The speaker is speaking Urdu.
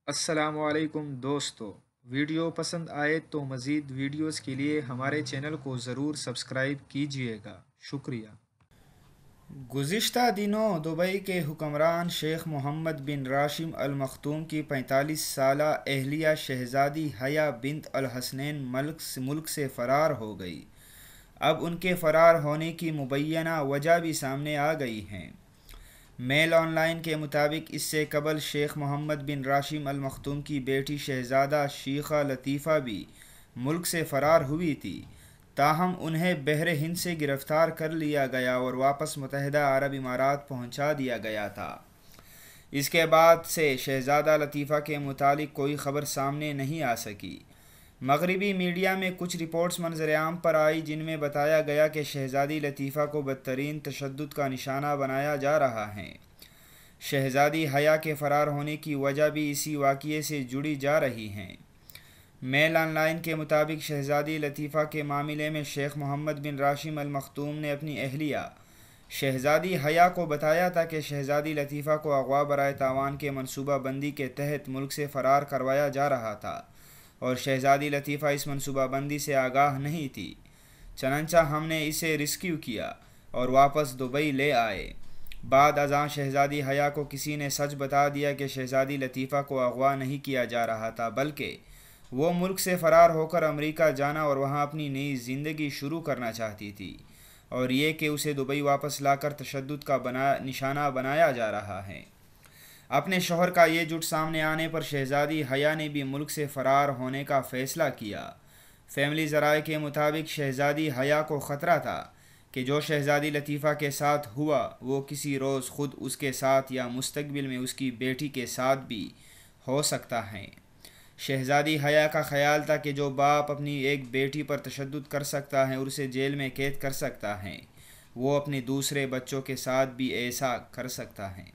السلام علیکم دوستو، ویڈیو پسند آئے تو مزید ویڈیوز کے لیے ہمارے چینل کو ضرور سبسکرائب کیجیے گا، شکریہ۔ گزشتہ دنوں دبئی کے حکمران شیخ محمد بن راشد المختوم کی 45 سالہ اہلیہ شہزادی حیا بنت الحسنین ملک سے فرار ہو گئی۔ اب ان کے فرار ہونے کی مبینہ وجہ بھی سامنے آ گئی ہے۔ میل آن لائن کے مطابق اس سے قبل شیخ محمد بن راشد المختوم کی بیٹی شہزادہ شیخہ لطیفہ بھی ملک سے فرار ہوئی تھی، تاہم انہیں بحر ہند سے گرفتار کر لیا گیا اور واپس متحدہ عرب امارات پہنچا دیا گیا تھا۔ اس کے بعد سے شہزادہ لطیفہ کے متعلق کوئی خبر سامنے نہیں آ سکی۔ مغربی میڈیا میں کچھ رپورٹس منظر عام پر آئی جن میں بتایا گیا کہ شہزادی لطیفہ کو بدترین تشدد کا نشانہ بنایا جا رہا ہے۔ شہزادی حیا کے فرار ہونے کی وجہ بھی اسی واقعے سے جڑی جا رہی ہے۔ میل آن لائن کے مطابق شہزادی لطیفہ کے معاملے میں شیخ محمد بن راشد المختوم نے اپنی اہلیہ شہزادی حیا کو بتایا تھا کہ شہزادی لطیفہ کو اغوا برائے تاوان کے منصوبہ بندی کے تحت ملک سے فرار کروایا جا رہا تھا اور شہزادی لطیفہ اس منصوبہ بندی سے آگاہ نہیں تھی، چنانچہ ہم نے اسے ریسکیو کیا اور واپس دبئی لے آئے۔ بعد ازاں شہزادی حیا کو کسی نے سچ بتا دیا کہ شہزادی لطیفہ کو اغوا نہیں کیا جا رہا تھا، بلکہ وہ ملک سے فرار ہو کر امریکہ جانا اور وہاں اپنی نئی زندگی شروع کرنا چاہتی تھی، اور یہ کہ اسے دبئی واپس لا کر تشدد کا نشانہ بنایا جا رہا ہے۔ اپنے شوہر کا یہ جھوٹ سامنے آنے پر شہزادی حیا نے بھی ملک سے فرار ہونے کا فیصلہ کیا۔ فیملی ذرائع کے مطابق شہزادی حیا کو خطرہ تھا کہ جو شہزادی لطیفہ کے ساتھ ہوا وہ کسی روز خود اس کے ساتھ یا مستقبل میں اس کی بیٹی کے ساتھ بھی ہو سکتا ہے۔ شہزادی حیا کا خیال تھا کہ جو باپ اپنی ایک بیٹی پر تشدد کر سکتا ہے اور اسے جیل میں قید کر سکتا ہے، وہ اپنے دوسرے بچوں کے ساتھ بھی ایسا کر سکتا ہے۔